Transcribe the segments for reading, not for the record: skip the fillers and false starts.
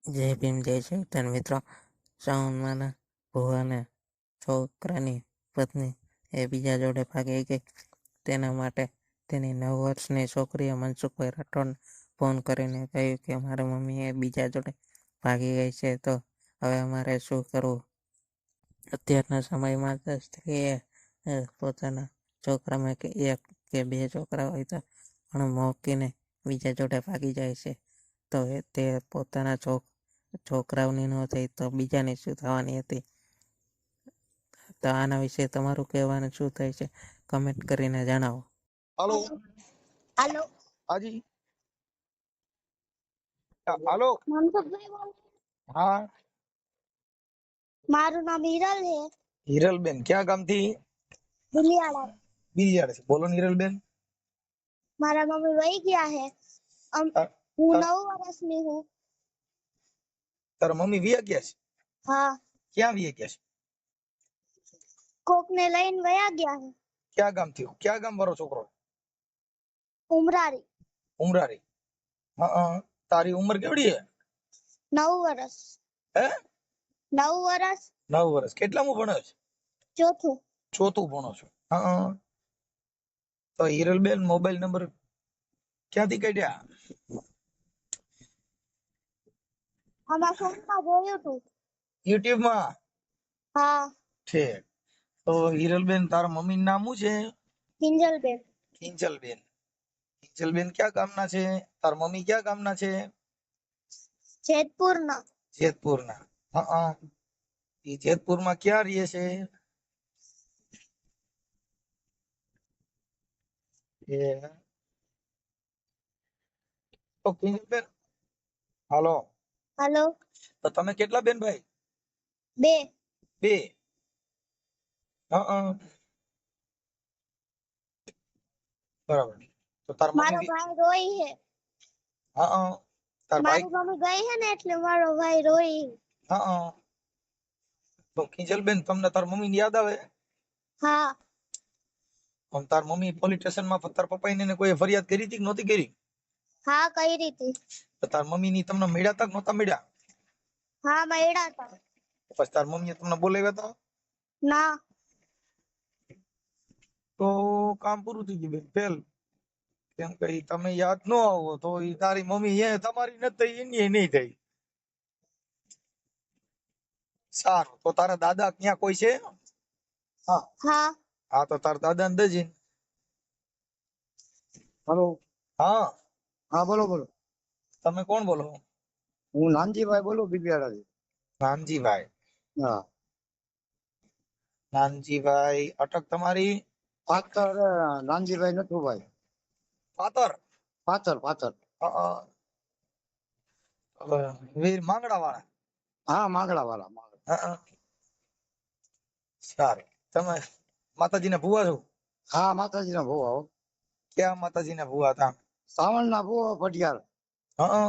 જય ભીમ જય ચૈતન્ય મિત્રો. શ્રાવણમાંના ભુવાને છોકરાની પત્ની એ બીજા જોડે ભાગી ગઈ. તેના માટે તેની 9 વર્ષની છોકરીએ મનસુખભાઈ રાઠોડને ફોન કરીને કહ્યું કે મારી મમ્મી એ બીજા જોડે ભાગી ગઈ છે, તો હવે અમારે શું કરવું? અત્યારના સમયમાં તો સ્ત્રીએ પોતાના છોકરામાં કે એક કે બે છોકરા હોય તો પણ મૂકીને બીજા જોડે ભાગી જાય છે. તો તે પોતાના છોકરાઓની ન થઈ તો બીજાની શું થવાની હતી? તો આના વિશે તમારું કહેવાનું શું થાય છે? કમેન્ટ કરીને જણાવો. હાલો हेलो હાજી હાલો મનસુખભાઈ બોલો. હા મારું નામ હિરલ છે. હિરલબેન ક્યાં ગામથી? દુલિયાળા. બીજી બોલો ને હિરલબેન. મારા મમ્મી વહી ગયા છે. તાર- હું તાર- 9 વર્ષની હું. તારા મમ્મી વિયા ગયા છે? હા, ક્યાં વિયા ગયા છે? કોક ને લઈને વયા ગયા છે. ક્યાં ગામથી? ક્યાં ગામ વાળો છોકરો? ઉમરારી. ઉમરારી. હા તારી ઉંમર કેવડી છે? 9 વર્ષ. હે 9 વર્ષ. 9 વર્ષ. કેટલામું ભણો છો? ચોથું. ચોથું ભણો છો? હા તો હિરલબેન મોબાઈલ નંબર ક્યાંથી કાઢ્યા? આમાં ફોનમાં જોયું તું. યુટ્યુબ માં? હા, છે. તો હિરલબેન તારા મમ્મી નું નામ શું છે? કિંજલબેન. કિંજલબેન. કિંજલબેન ક્યાં ગામના છે? તાર મમ્મી ક્યાં ગામના છે? જેતપુરના. જેતપુરના. હા એ જેતપુરમાં ક્યાં રહે છે? એ તો કિંજલબેન હાલો. હાલો. તો તમે કેટલા બેન ભાઈ? 2. બે. હા બરાબર. તો તાર મારો મમ્મી ભાઈ રોઈ છે. હા તાર ભાઈ મારી મમ્મી ગઈ છે ને એટલે મારો ભાઈ રોઈ. હા તો કિંજલબેન તમને તાર મમ્મી ની યાદ આવે? હા, આમ તાર મમ્મી પોલીસ સ્ટેશનમાં તાર પપ્પા ને કોઈ ફરિયાદ કરી હતી કે નહોતી કરી? હા કરી હતી. તો તાર મમ્મી ની તમને મળ્યા તક નહોતા મળ્યા? હા, મળ્યા હતા. પછી તાર મમ્મીએ તમને બોલાવ્યા હતા? ના. તો કામ પૂરું થઈ ગયું બેન. ફેલ. કેમ કે ઈ તમે યાદ ન આવો તો ઈ તારી મમ્મી એ તમારી નથી થઈ, એની નહીં થઈ. સારું. તો તારા દાદા ક્યાં કોઈ છે? હા હા. હા તો તારા દાદા ને દજી. હેલો. હા હા, બોલો બોલો. તમે કોણ બોલો? હું નાનજીભાઈ બોલું બિબિયાળાથી. નાનજીભાઈ. હા, નાનજીભાઈ અટક તમારી? પાછળ નાનજીભાઈ નથુભાઈ. પાતર. પાછળ. અ, અ, વીર માંગડા વાળા. હા, માંગડા વાળા. સારું. તમે માતાજીના ભુવા છો? હા, માતાજીના ભુવા હો. ક્યાં માતાજીના ભુવા હતા? સાવણના ભુવા પટિયાર. હા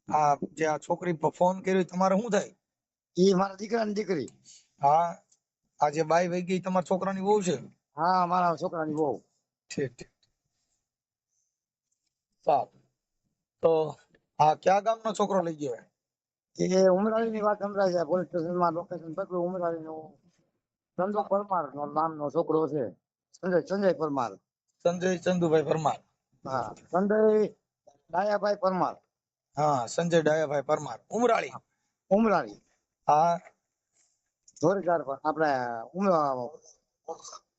આ જે આ છોકરી પર ફોન કર્યો ઈ તમારે શું થાય? ઈ મારા દીકરાની દીકરી. હા આ જે બાઈ વહી ગઈ તમારા છોકરાની વહુ છે? હા, મારા છોકરાની બહુ. ઠીક ઠીક. સારું. તો આ કયા ગામનો છોકરો લઈ ગયો? એ ઉમરાળીની વાત સંભળાય છે. પોલીસ સ્ટેશનમાં લોકેશન પકડ્યું. ઉમરાળીનો ચંદુ પરમાર નામનો છોકરો છે. સંજય પરમાર. સંજય ચંદુભાઈ પરમાર. હા, સંજય ડાયાભાઈ પરમાર. હા સંજય ડાયાભાઈ પરમાર. ઉમરાળી. ઉમરાળી. હા જોરદાર આપણે ઓરછડી.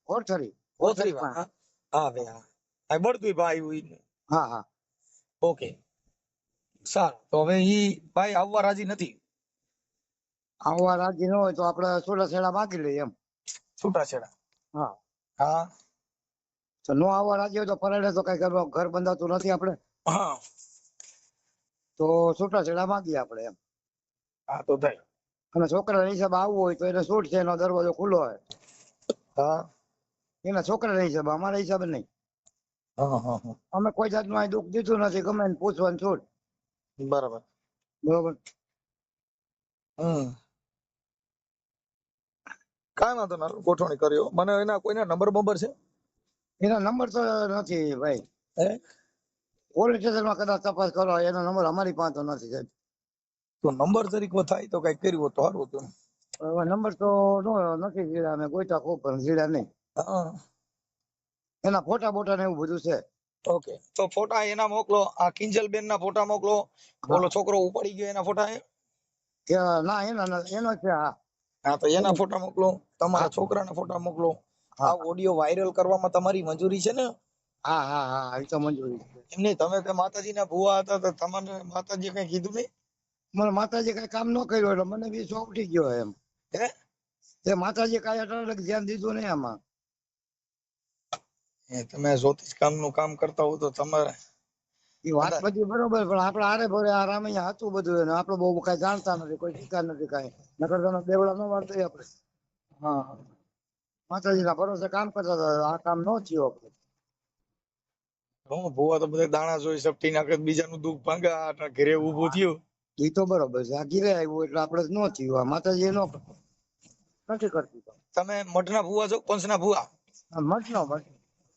કોથરી ઓરછડીમાં. હા હા ભાઈ હા આ બળદુઈ ભાઈ આવ્યું. હા. ઓકે સારું. તો હવે ઈ ભાઈ આવવા રાજી નથી? આવવા રાજી ન હોય તો આપડે છૂટાછેડા માગી લઈએ એમ. છૂટાછેડા. હા. હા તો નો આવવા રાજી હોય તો પરાડે તો કઈ ઘર બંધાતું નથી આપણે. હા તો છૂટાછેડા માગીએ આપણે એમ. હા તો થાય. અને છોકરાના હિસાબે આવવું હોય તો એને છૂટ છે, એનો દરવાજો ખુલ્લો હોય. હા એના છોકરાના હિસાબે, અમારા હિસાબે નહીં. હા અમે કોઈ જાતનું અહીં દુઃખ દીધું નથી. ગમે એને પૂછવાની છૂટ. બરાબર. બરોબર. કાંઈ વાંધો ના ગોઠવણી કર્યો. મને એના કોઈના નંબર છે? એના નંબર તો નથી ભાઈ. હે પોલીસ સ્ટેશનમાં કદાચ તપાસ કરો, એનો નંબર અમારી પાસે તો નથી સાહેબ. તો નંબર તરીકે થાય તો કઈ કર્યું હોત તો સારું હતું. હવે નંબર તો નથી જીડા, અમે ગોઈતા ખૂબ પણ જીડા નહીં. હા એના ફોટા બોટા ને એવું બધું છે. ઓકે, તો ફોટા એના મોકલો, આ કિંજલબેન ના ફોટા મોકલો, ઓલો છોકરો ઉપાડી ગયો એના ફોટા ના એનો છે. હા હા તો એના ફોટા મોકલો, તમારા છોકરાના ફોટા મોકલો. આ ઓડિયો વાયરલ કરવામાં તમારી મંજૂરી છે ને? હા હા હા, એ તો મંજૂરી છે. એમને તમે કે માતાજીના ભુવા હતા તો તમને માતાજી કઈ કીધું નહીં? મને માતાજી કઈ કામ ન કર્યું એટલે મને બી શોખ ઉઠી ગયો એમ. હે તે માતાજી કઈ અચાનક ધ્યાન દીધું નહીં આમાં. તમે જ્યોતિષ કામનું કામ કરતા હો તો તમારે એ વાત બધી બરોબર, પણ આપડે આરે ભરે આ રામૈયા હતું બધું એને આપડે બહુ કઈ જાણતા નથી, કોઈ શીખા નથી કઈ. નકર તમે દેવડા ન વાળતા આપડે. હા માતાજીના ભરોસે કામ કરતા હતા, આ કામ ન થયું આપણે. હું ભુવા તો બધા દાણા જોઈ સપટી નાખે, બીજાનું દુઃખ ભાંગે, આ ઘરે ઊભું થયું. એ તો બરોબર છે. આ ઘીરે આવ્યું એટલે આપડે ન થયું. આ માતાજી નો નથી કરતી તો. તમે મઠના ભુવા છો, પંચના ભુવા? મઠ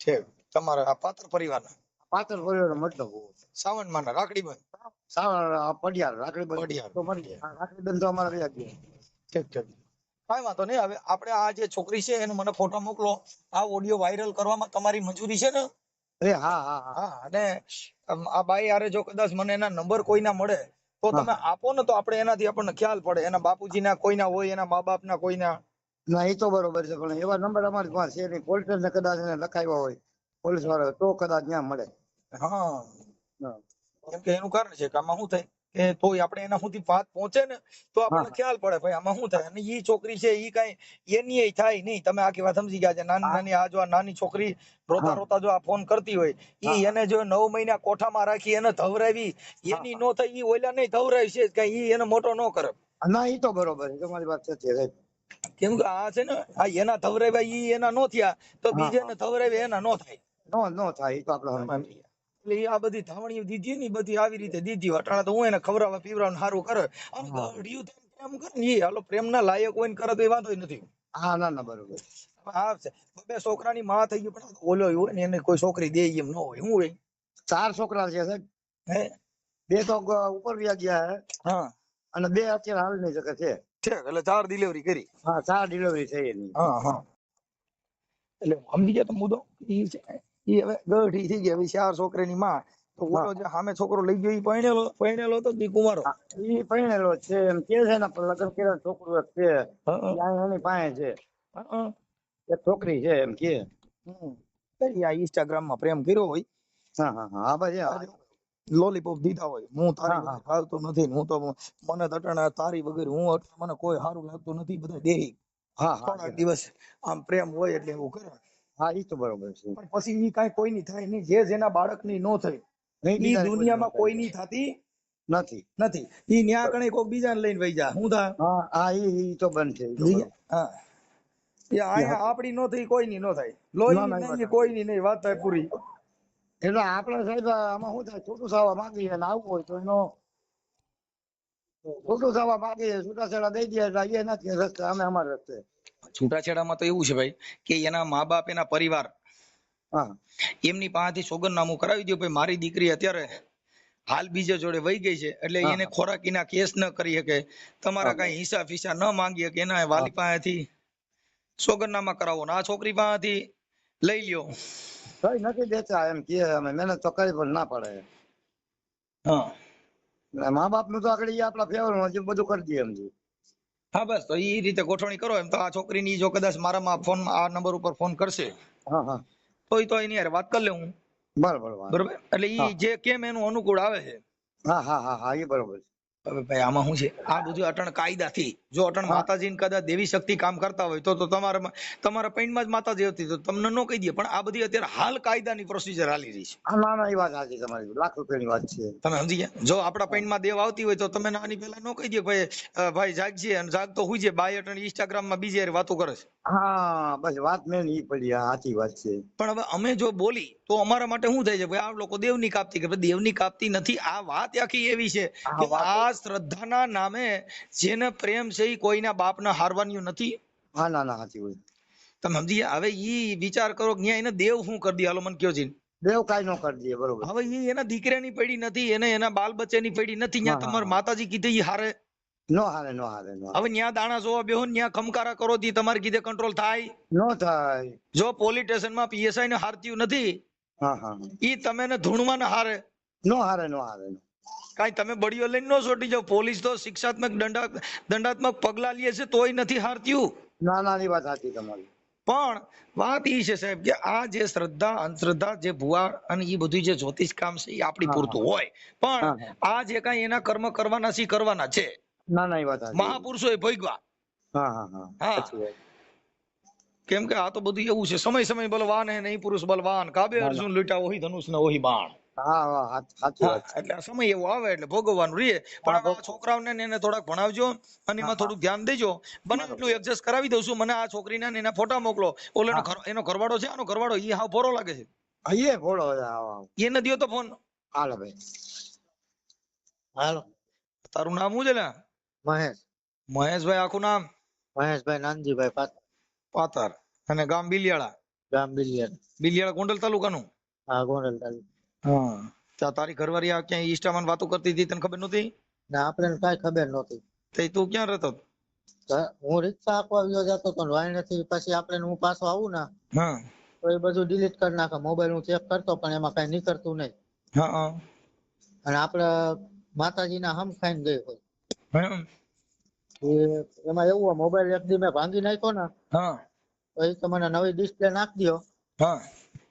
છે તમારા આ પાત્ર પરિવારના પાતળ ભર્યો મતલબ સાવનમાંના રાખડીબંધ પડિયાર રાખડી પડિયાર. તો મળી. રાખડી બંધ તો અમારે રહ્યા ગયા. ઠીક ઠીક, કાંઈ વાંધો નહીં. હવે આપણે આ જે છોકરી છે એનો મને ફોટો મોકલો. આ ઓડિયો વાયરલ કરવામાં તમારી મંજૂરી છે ને? અરે હા હા હા હા, અને આ બાઈ હારે જો કદાચ મને એના નંબર કોઈના મળે તો તમે આપો ને, તો આપણે એનાથી આપણને ખ્યાલ પડે. એના બાપુજીના કોઈના હોય, એના મા બાપના કોઈના. ના એ તો બરોબર છે, પણ એવા નંબર અમારી પાસે છે નહીં. પોલીસ ને કદાચ એને લખાવ્યા હોય પોલીસ વાળા તો કદાચ ત્યાં મળે. હા, કેમ કે એનું કારણ છે કે આમાં શું થાય કે તોય આપણે એના સુધી વાત પહોંચે ને તો આપણને ખ્યાલ પડે ભાઈ આમાં શું થાય. અને ઈ છોકરી છે ઈ કઈ એની થાય નહીં. તમે આખી વાત સમજી ગયા છે. નાની નાની આ જો આ નાની છોકરી રોતા રોતા જો આ ફોન કરતી હોય, ઈ એને જો 9 મહિના કોઠામાં રાખી એને ધવરાવી, એની નો થઈ ઈ ઓલા નહીં ધવરાવી છે કઈ, ઈ એને મોટો નો કરે. ના એ તો બરોબર છે, તમારી વાત સાચી છે. કેમ કે આ છે ને આ એના ધવરાવ્યા ઈ એના નો થયા તો બીજે ને ધવરાવ્યા એના નો થાય. નો થાય એ તો આપણે એટલે આ બધી ધાવણીઓ દીધી ને બધી આવી રીતે દીધી. અટાણા તો હું એને ખવડાવવા પીવડાવવાનું સારું કરે. અને ગઢિયું થઈને પ્રેમ કરે ને, હાલો પ્રેમ ના લાયક હોય ને કરે તો એ વાંધો નથી. હા ના બરોબર. આ છે બે છોકરાની માં થઈ ગયું, પણ ઓલો હોય ને એને કોઈ છોકરી દે એમ ન હોય. શું હોય? 4 છોકરા છે સાહેબ. હે 2 તો ઉપર વ્યા ગયા હે. હા, અને 2 અત્યારે હાલ ની જગ્યા છે. ઠીક, એટલે 4 ડિલિવરી કરી. હા 4 ડિલિવરી થઈ એની. હા હા, એટલે સમજી ગયા તો મુદ્દો. ઈ છે ઈ હવે ગઢી થઈ ગઈ. હવે 4 છોકરાની માં. તો ઓલો જે સામે છોકરો લઈ ગયો ઈ પરણેલો તો દી કુંવારો. ઈ પરણેલો છે એમ કે છે ને, પણ લગ્ન કર્યા છોકરો છે ત્યાં એની પાસે છે. એક છોકરી છે એમ કે. આ ઇન્સ્ટાગ્રામ માં પ્રેમ કર્યો હોય, હા હા હા ભાઈ. લોલીપોપ દીધા હોય, હું તારી વગર હાલતો નથી, હું તો મને તટણા તારી વગર હું મને કોઈ સારું લાગતું નથી, બધા દેહી. હા થોડાક દિવસ આમ પ્રેમ હોય એટલે એવું કરે. હા ઈ તો બરોબર છે. પણ પછી ઈ કાંઈ કોઈની થાય નહીં. જે જેના બાળકની નો થઈ ઈ દુનિયામાં કોઈની થતી નથી. ઈ ન્યા કણે કોક બીજાને લઈને વઈ જા. શું થાય? હા હા ઈ તો બંધ છે. હા, અહીંયા આપડી નો થઈ કોઈની નો થાય. લોહી નહીં કોઈની નહીં, વાત થાય પૂરી. એટલે આપણે સાહેબ આમાં શું થાય, છૂટું થવા માંગીએ ને આવવું હોય તો એનો છૂટું થવા માંગીએ, છૂટાછેડા દઈ દે એટલે એ નથી રસ્તે, અમે અમારા રસ્તે. છૂટાછેડામાં તો એવું છે ભાઈ કે એના મા બાપ, એના પરિવાર, હા એમની પાસેથી સોગંદનામું કરાવી દો. ભાઈ મારી દીકરી અત્યારે હાલ બીજા જોડે વહી ગઈ છે, એટલે એને ખોરાકીના કેસ ન કરી શકે, તમારા કઈ હિસાબ ફિસા ન માંગી શકે, એના વાલી પાસેથી સોગંદનામા કરાવો ને આ છોકરી પાસેથી લઈ લ્યો. કઈ નથી દેતા એમ કે, અમે મહેનત તો કરી પણ ના પડે. હા, મા બાપ નું તો આગળ આપડા ફેવર માં બધું કરી દઈએ એમ. હા બસ તો એ રીતે ગોઠવણી કરો. એમ તો આ છોકરીની જો કદાચ મારામાં ફોન આ નંબર ઉપર ફોન કરશે હા હા તો એની યાર વાત કરી લે હું. બરોબર, એટલે ઈ જે કેમ એનું અનુકૂળ આવે છે. હા હા હા હા એ બરોબર છે. હવે ભાઈ આમાં શું છે, આ બધું અટણ કાયદાથી, જો અટણ માતાજીને કદાચ દેવી શક્તિ કામ કરતા હોય તો તમારા પૈણમાં જ માતાજી હતી તો તમને ન કહી દે. પણ આ બધી અત્યારે હાલ કાયદાની પ્રોસિજર હાલી રહી છે. ના એ વાત સાચી તમારી, લાખ રૂપિયાની વાત છે. તમે સમજી ગયા? જો આપણા પૈણમાં દેવ આવતી હોય તો તમે આની પહેલા ન કહી દે ભાઈ જાગજે અને જાગતો હુઈ છે. બાય અટણ ઇન્સ્ટાગ્રામમાં બીજી યાર વાતો કરે છે. હા બસ વાત મેં ઈ પડી, સાચી વાત છે. પણ હવે અમે જો બોલી તો અમારા માટે શું થાય છે, ભાઈ આ લોકો દેવની કાપતી કરે. દેવની કાપતી નથી. આ વાત આખી એવી છે કે આ શ્રદ્ધાના નામે જેને પ્રેમ છે એ કોઈના બાપના હારવાનું નથી. હા ના સાચી હોય. તમે સમજી ગયા? હવે ઈ વિચાર કરો કે એને દેવ શું કરી દે. હાલો મને કયો છે. દેવ કાંઈ ન કરી દે બરોબર. હવે ઈ એના દીકરાની પડી નથી, એને એના બાલ બચ્ચાની પડી નથી, ત્યાં હા, તમારા હા. માતાજી કીધે ઈ હારે. નો હારે નો હારે નો હારે. હવે ન્યા દાણા જોવા બેહો ને ન્યા ખમકારા કરો તી તમારે કીધે કંટ્રોલ થાય? નો થાય. જો પોલીસ સ્ટેશનમાં પીએસઆઈ ને હારત્યું નથી, હા હા હા. ઈ તમે ને ધૂણમાં ને હારે. નો હારે નો હારે. કાંઈ તમે બળીઓ લઈને ન છોટી જાવ. પોલીસ તો શિક્ષાત્મક દંડાત્મક પગલા લે છે તોય નથી હારત્યું. ના ના ની વાત સાચી તમારી. પણ વાત ઈ છે સાહેબ કે આ જે શ્રદ્ધા અંધશ્રદ્ધા જે ભુવા અને એ બધું જે જ્યોતિષ કામ છે એ આપણી હા, પૂરતું હોય, પણ હા, હા. આ જે કાંઈ એના કર્મ કરવાના છે ઈ કરવાના છે. ના ના એ વાત સાચી. મહાપુરુષોએ ભોગવા. હા હા હા. હા. સાચી વાત. કેમ કે આ તો બધું એવું છે, સમય સમય બલવાન હે નહીં પુરુષ બલવાન, કાબે ના, ના. અર્જુન લૂંટા ઓહી ધનુષ ને ઓહી બાણ. હા હા સાચી હા, વાત છે. એટલે આ સમય એવો આવે એટલે ભોગવવાનું રહીએ. પણ હા, આ છોકરાઓને ને એને થોડાક ભણાવજો અને એમાં હા, થોડું ધ્યાન દેજો. બને બરોબર. એટલું એડજસ્ટ કરાવી દઉં છું. મને આ છોકરીના ને એના ફોટા મોકલો. ઓલો એનો ઘરવાળો છે, આનો ઘરવાળો ઈ હાવ ભોરો લાગે છે. અહીંયા ભોળો આવો. એને દ્યો તો ફોન. હાલો ભાઈ. હાલો. તારું નામ શું છે લ્યા? મહેશ. મહેશભાઈ આખું નામ? મહેશભાઈ નાનજીભાઈ પાતર. અને ગામ બિલિયાળા? ગામ બિલિયર. બિલિયાળા ગોંડલ તાલુકાનું? હા ગોંડલ તાલુકા. હા. તારી ઘરવાળી આ ક્યાંય ઇન્સ્ટામાં વાતો કરતી હતી, તને ખબર નહોતી? ના આપણે કાંઈ ખબર નહોતી. તે તું ક્યાં રહેતો? હું રિક્ષા આપવા ગયો જતો તો વાણીથી પછી આપણે હું પાછો આવું ને હા તો એ બધું ડિલીટ કરી નાખે. મોબાઈલ હું ચેક કરતો પણ એમાં કઈ નીકળતું નહીં. હા અને આપણે માતાજીના હમ ખાઈને ગઈ હોય હા એમાં એવું હોય મોબાઈલ એક દી મેં ભાંગી નાખ્યો ને હા તો એ તો મને નવી ડિસ્પ્લે નાખી દો હા.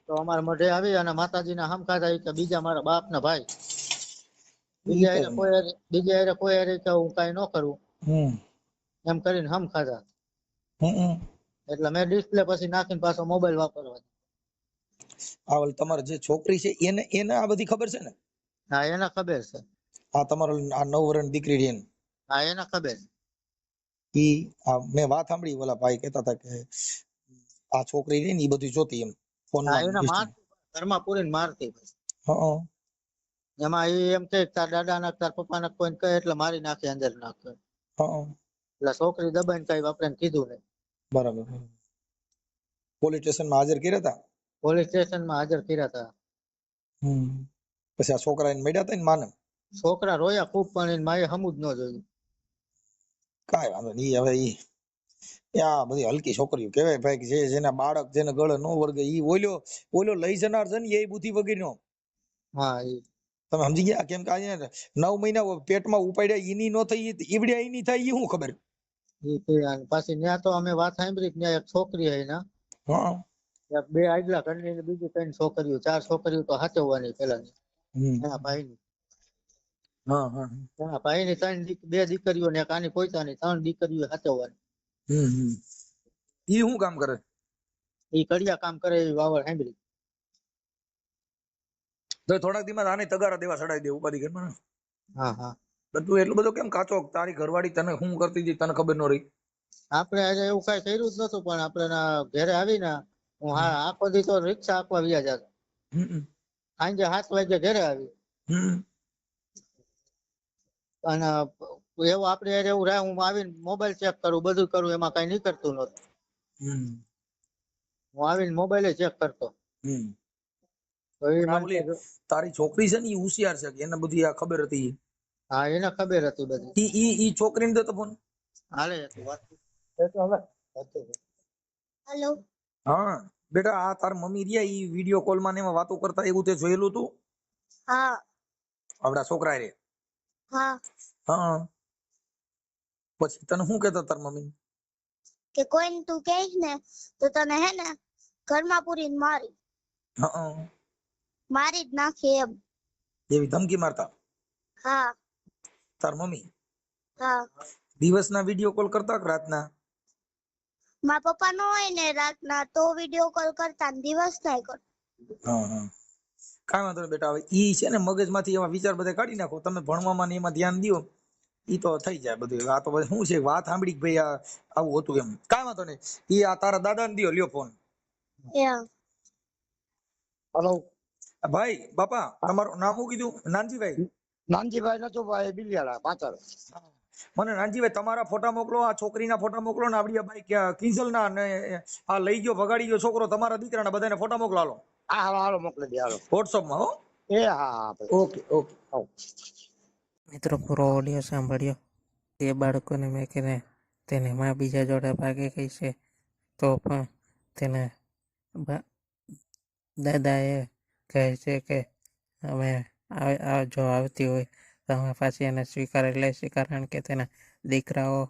તો અમારા મોઢે આવી અને માતાજીના હમ ખાધા કે બીજા મારા બાપ ના ભાઈ બીજા હારે કોઈ હારે કે હું કઈ ન કરું એમ કરીને હમ ખાધા. એટલે મેં ડિસ્પ્લે પછી નાખીને પાછો મોબાઈલ વાપરવા. આ તમારે જે છોકરી છે એને એને આ બધી ખબર છે ને? હા એને ખબર છે. આ તમારો આ 9 વર્ષની દીકરી છે એને? હા એને ખબર. ઈ મેં વાત સાંભળી, ઓલા ભાઈ કહેતા હતા કે આ છોકરી રહી ને એ બધું જોતી એમ ફોન હા માં. એને મારતી ઘરમાં પૂરીને મારતી. હા એમાં એ એમ કે તાર દાદા ના તાર પપ્પા ના કોઈ કહે એટલે મારી નાખે અંદર નાખે. હા. એટલે છોકરી દબાઈને કઈ આપણે કીધું નહીં. બરાબર. પોલીસ સ્ટેશનમાં હાજર કર્યા હતા? પોલીસ સ્ટેશનમાં હાજર કર્યા હતા. પછી આ છોકરા એને મળ્યા હતા ને માને? છોકરા રોયા ખૂબ પણ એની માએ હમું જ ન જોયું. કાંઈ વાંધો નહીં. હવે ઈ આ બધી હલકી છોકરીઓ કહેવાય ભાઈ કે જેના બાળક જેને ગળે નો વળગે ઈ ઓલો લઈ જનાર છે ને એ બુદ્ધિ વગરનો. હા એ તમે સમજી ગયા? કેમ કે આજે 9 મહિના પેટમાં ઉપાડ્યા ઈની નો થઈ ઈવડ્યા ઈની થાય ઈ શું ખબર? પાછી ત્યાં તો અમે વાત સાંભળી ત્યાં એક છોકરી હે ને હા બે આગલા ઘરની બીજી 3 છોકરીઓ 4 છોકરીઓ તો હાચવવાની પેલાની એના ભાઈની. હા હા એના ભાઈની 2 દીકરીઓ ને એક આની પોતાની 3 દીકરીઓ હાચવવાની. ઈ શું કામ કરે? એ કડિયા કામ કરે એવી વાવડ સાંભળી. તો થોડાક દીમાં આને તગારા દેવા ચડાવી દે ઉપાધિ ઘરમાં. હા હા. તું એટલો બધો કેમ કાચો? તારી ઘરવાળી તને શું કરતી હતી તને ખબર ન રહી? આપણે આજે એવું કઈ કર્યું જ નતું પણ આપણે ઘરે આવીને હું આખો દી તો રિક્ષા આપવા વ્યા જતો. સાંજે 7 વાગે ઘરે આવી અને એવું આપણે એવું રહે હું આવીને મોબાઈલ ચેક કરું બધું કરું એમાં કઈ નીકળતું નતું. હું આવીને મોબાઈલ ચેક કરતો. તો એ તારી છોકરી છે ને ઈ હોશિયાર છે કે એને બધી આ ખબર હતી? હા એને ખબર હતી બધી. ઈ છોકરીને દેતો ફોન. હાલે વાત તો હવે હેલો. હા બેટા, આ તાર મમ્મી રહ્યા ઈ વિડિયો કોલ માં ને એમાં વાતો કરતા એવું તે જોયેલું તું? હા આપડા છોકરા રે? હા. હા. પછી તને શું કહેતા તાર મમ્મી? કે કોઈને તું કહીશ ને તો તને હે ને ઘરમાં પૂરીને મારી જ નાખી એમ. એવી ધમકી મારતા? હા તાર મમ્મી? હા. દિવસના વિડિયો કોલ કરતા કે રાતના? મારા પપ્પા નો હોય ને રાતના તો વિડીયો કોલ કરતા ને દિવસ થાય કર. હા હા. કાંઈ વાંધો નહીં બેટા. હવે ઈ છે ને મગજમાંથી એવા વિચાર બધા કાઢી નાખો. તમે ભણવામાં ને એમાં ધ્યાન દો ઈ તો થઈ જાય બધું. આ તો શું છે વાત સાંભળી કે ભાઈ આ આવું હતું એમ. કાંઈ વાંધો નહીં. ઈ આ તારા દાદાને દ્યો, લ્યો ફોન. હલો ભાઈ બાપા, તમારું નામ શું કીધું? નાનજીભાઈ? નાનજીભાઈ નતો ભાઈ બિલિયાળા પાછળ. મને નાનજીભાઈ તમારા ફોટા મોકલો, આ છોકરીના ફોટા મોકલો ને આવડી ભાઈ કિંજલના ને આ લઈ ગયો ભગાડી ગયો છોકરો તમારા દીકરાના બધાને ફોટા મોકલાલો. હા હાલો હાલો મોકલી દે હાલો. WhatsApp માં હો. એ હા હા ભાઈ. Okay okay. આવો. મિત્રો પૂરો ઓડિયો સાંભળ્યો. તે બાળકોને મેં કીધે તેની માં બીજા જોડે ભાગી ગઈ છે, તો પણ તેના દાદાએ કહે છે કે અમે જો આવતી હોય તો અમે પાછી એને સ્વીકારી લઈશું, કારણ કે તેના દીકરાઓ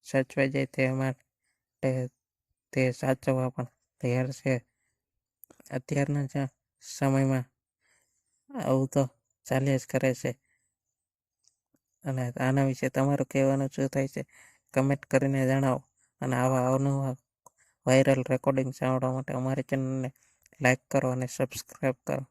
સચવાઈ જાય તે માટે તે સાચવવા પણ તૈયાર છે. અત્યારના સમયમાં આવું તો ચાલ્યા જ કરે છે. અને આના વિશે તમારું કહેવાનું શું થાય છે કમેન્ટ કરીને જણાવો. અને આવા અવનવા વાયરલ રેકોર્ડિંગ સાંભળવા માટે અમારી ચેનલને લાઈક કરો અને સબસ્ક્રાઈબ કરો.